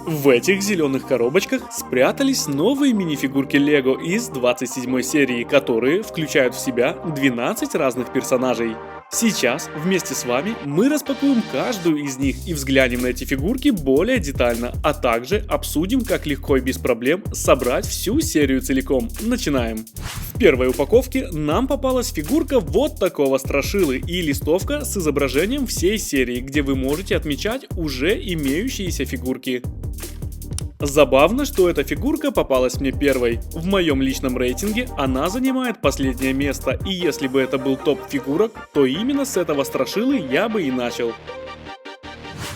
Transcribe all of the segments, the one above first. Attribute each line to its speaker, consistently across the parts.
Speaker 1: В этих зеленых коробочках спрятались новые мини-фигурки Лего из 27 серии, которые включают в себя 12 разных персонажей. Сейчас вместе с вами мы распакуем каждую из них и взглянем на эти фигурки более детально, а также обсудим, как легко и без проблем собрать всю серию целиком. Начинаем! В первой упаковке нам попалась фигурка вот такого страшилы и листовка с изображением всей серии, где вы можете отмечать уже имеющиеся фигурки. Забавно, что эта фигурка попалась мне первой. В моем личном рейтинге она занимает последнее место, и если бы это был топ фигурок, то именно с этого страшилы я бы и начал.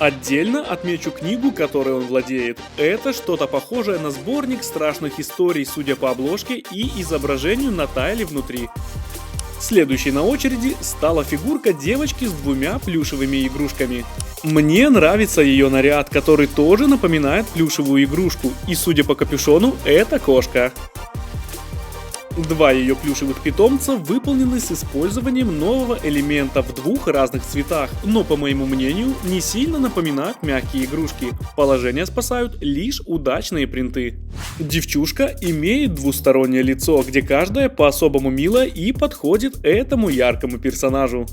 Speaker 1: Отдельно отмечу книгу, которой он владеет. Это что-то похожее на сборник страшных историй, судя по обложке и изображению на тайле внутри. Следующей на очереди стала фигурка девочки с двумя плюшевыми игрушками. Мне нравится ее наряд, который тоже напоминает плюшевую игрушку, и судя по капюшону, это кошка. Два ее плюшевых питомца выполнены с использованием нового элемента в двух разных цветах, но по моему мнению не сильно напоминают мягкие игрушки. Положение спасают лишь удачные принты. Девчушка имеет двустороннее лицо, где каждая по-особому милая и подходит этому яркому персонажу.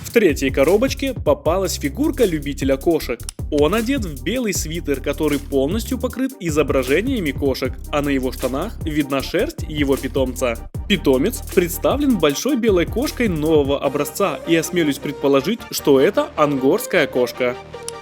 Speaker 1: В третьей коробочке попалась фигурка любителя кошек. Он одет в белый свитер, который полностью покрыт изображениями кошек, а на его штанах видна шерсть его питомца. Питомец представлен большой белой кошкой нового образца, и осмелюсь предположить, что это ангорская кошка.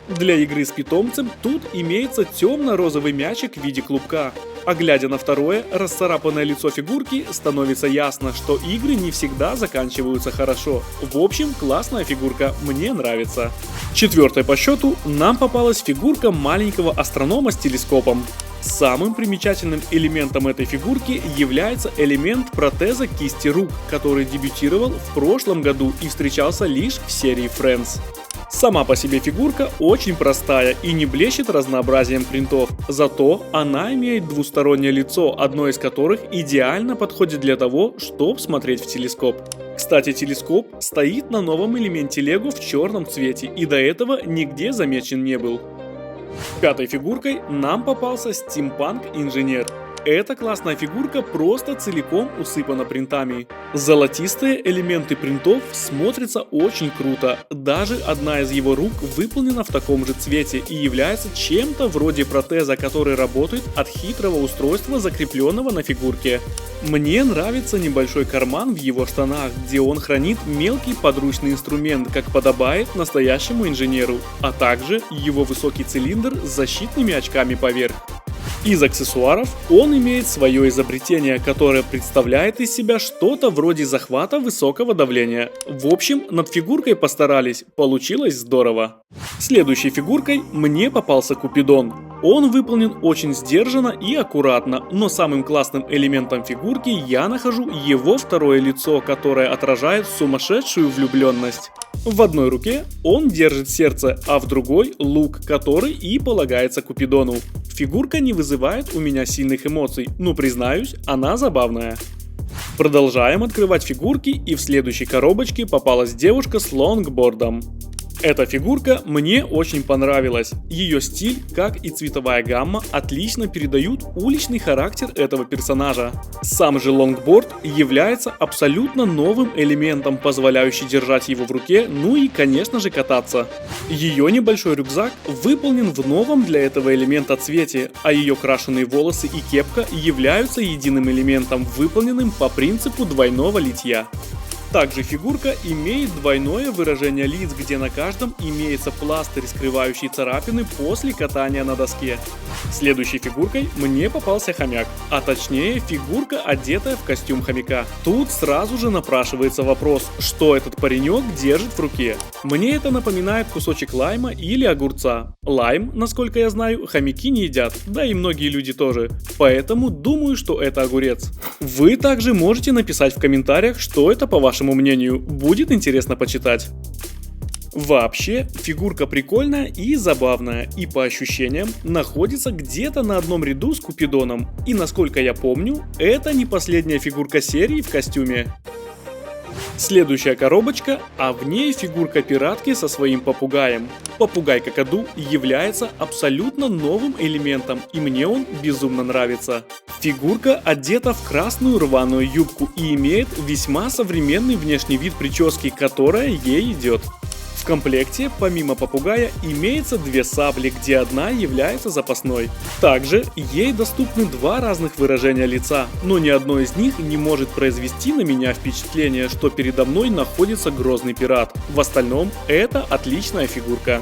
Speaker 1: Для игры с питомцем тут имеется темно-розовый мячик в виде клубка. А глядя на второе, расцарапанное лицо фигурки, становится ясно, что игры не всегда заканчиваются хорошо. В общем, классная фигурка, мне нравится. Четвертой по счету нам попалась фигурка маленького астронома с телескопом. Самым примечательным элементом этой фигурки является элемент протеза кисти рук, который дебютировал в прошлом году и встречался лишь в серии Friends. Сама по себе фигурка очень простая и не блещет разнообразием принтов, зато она имеет двустороннее лицо, одно из которых идеально подходит для того, чтобы смотреть в телескоп. Кстати, телескоп стоит на новом элементе Лего в черном цвете и до этого нигде замечен не был. Пятой фигуркой нам попался Steampunk Инженер. Эта классная фигурка просто целиком усыпана принтами. Золотистые элементы принтов смотрятся очень круто. Даже одна из его рук выполнена в таком же цвете и является чем-то вроде протеза, который работает от хитрого устройства, закрепленного на фигурке. Мне нравится небольшой карман в его штанах, где он хранит мелкий подручный инструмент, как подобает настоящему инженеру, а также его высокий цилиндр с защитными очками поверх. Из аксессуаров он имеет свое изобретение, которое представляет из себя что-то вроде захвата высокого давления. В общем, над фигуркой постарались, получилось здорово. Следующей фигуркой мне попался Купидон. Он выполнен очень сдержанно и аккуратно, но самым классным элементом фигурки я нахожу его второе лицо, которое отражает сумасшедшую влюбленность. В одной руке он держит сердце, а в другой лук, который и полагается Купидону. Фигурка не вызывает у меня сильных эмоций, но признаюсь, она забавная. Продолжаем открывать фигурки, и в следующей коробочке попалась девушка с лонгбордом. Эта фигурка мне очень понравилась. Ее стиль, как и цветовая гамма, отлично передают уличный характер этого персонажа. Сам же лонгборд является абсолютно новым элементом, позволяющий держать его в руке, ну и, конечно же, кататься. Ее небольшой рюкзак выполнен в новом для этого элемента цвете, а ее крашеные волосы и кепка являются единым элементом, выполненным по принципу двойного литья. Также фигурка имеет двойное выражение лиц, где на каждом имеется пластырь, скрывающий царапины после катания на доске. Следующей фигуркой мне попался хомяк, а точнее фигурка, одетая в костюм хомяка. Тут сразу же напрашивается вопрос, что этот паренек держит в руке. Мне это напоминает кусочек лайма или огурца. Лайм, насколько я знаю, хомяки не едят, да и многие люди тоже. Поэтому думаю, что это огурец. Вы также можете написать в комментариях, что это по вашему мнению, будет интересно почитать. Вообще, фигурка прикольная и забавная, и по ощущениям находится где-то на одном ряду с Купидоном. И насколько я помню, это не последняя фигурка серии в костюме. Следующая коробочка, а в ней фигурка пиратки со своим попугаем. Попугай Какаду является абсолютно новым элементом, и мне он безумно нравится. Фигурка одета в красную рваную юбку и имеет весьма современный внешний вид прически, которая ей идет. В комплекте, помимо попугая, имеется две сабли, где одна является запасной. Также ей доступны два разных выражения лица, но ни одно из них не может произвести на меня впечатление, что передо мной находится грозный пират. В остальном, это отличная фигурка.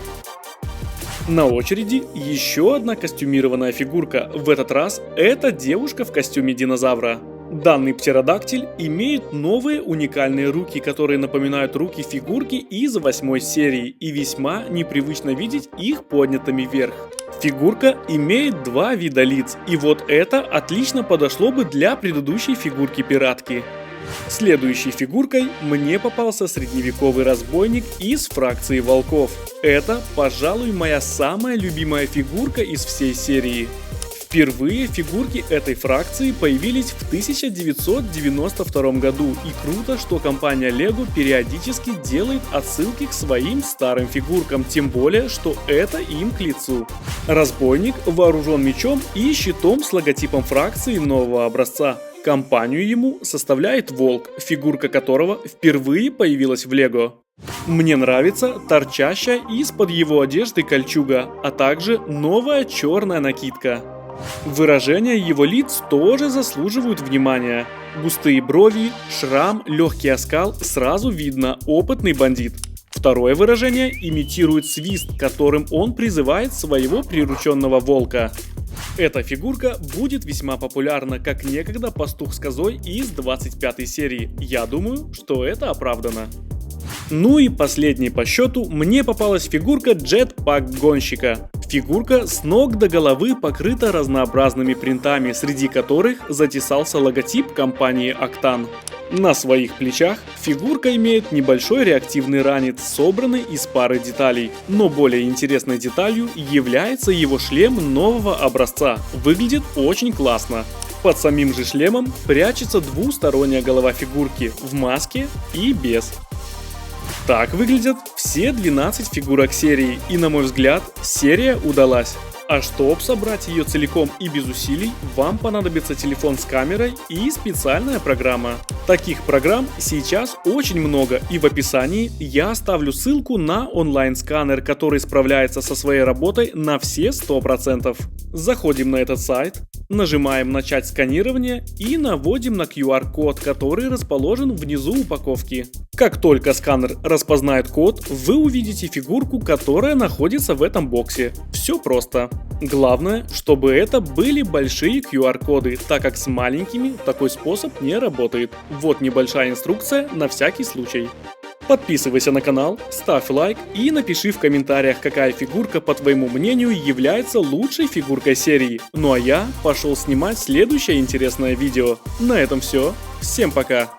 Speaker 1: На очереди еще одна костюмированная фигурка. В этот раз это девушка в костюме динозавра. Данный птеродактиль имеет новые уникальные руки, которые напоминают руки фигурки из 8 серии, и весьма непривычно видеть их поднятыми вверх. Фигурка имеет два вида лиц, и вот это отлично подошло бы для предыдущей фигурки пиратки. Следующей фигуркой мне попался средневековый разбойник из фракции волков. Это, пожалуй, моя самая любимая фигурка из всей серии. Впервые фигурки этой фракции появились в 1992 году, и круто, что компания LEGO периодически делает отсылки к своим старым фигуркам, тем более, что это им к лицу. Разбойник вооружен мечом и щитом с логотипом фракции нового образца. Компанию ему составляет волк, фигурка которого впервые появилась в LEGO. Мне нравится торчащая из-под его одежды кольчуга, а также новая черная накидка. Выражения его лиц тоже заслуживают внимания. Густые брови, шрам, легкий оскал, сразу видно опытный бандит. Второе выражение имитирует свист, которым он призывает своего прирученного волка. Эта фигурка будет весьма популярна, как некогда пастух с козой из 25 серии. Я думаю, что это оправдано. Ну и последней по счету мне попалась фигурка джетпак-гонщика. Фигурка с ног до головы покрыта разнообразными принтами, среди которых затесался логотип компании Octan. На своих плечах фигурка имеет небольшой реактивный ранец, собранный из пары деталей, но более интересной деталью является его шлем нового образца. Выглядит очень классно. Под самим же шлемом прячется двусторонняя голова фигурки в маске и без. Так выглядят все 12 фигурок серии, и на мой взгляд, серия удалась. А чтобы собрать ее целиком и без усилий, вам понадобится телефон с камерой и специальная программа. Таких программ сейчас очень много, и в описании я оставлю ссылку на онлайн-сканер, который справляется со своей работой на все 100%. Заходим на этот сайт, нажимаем «Начать сканирование» и наводим на QR-код, который расположен внизу упаковки. Как только сканер распознает код, вы увидите фигурку, которая находится в этом боксе. Все просто. Главное, чтобы это были большие QR-коды, так как с маленькими такой способ не работает. Вот небольшая инструкция на всякий случай. Подписывайся на канал, ставь лайк и напиши в комментариях, какая фигурка, по твоему мнению, является лучшей фигуркой серии. Ну а я пошел снимать следующее интересное видео. На этом все. Всем пока!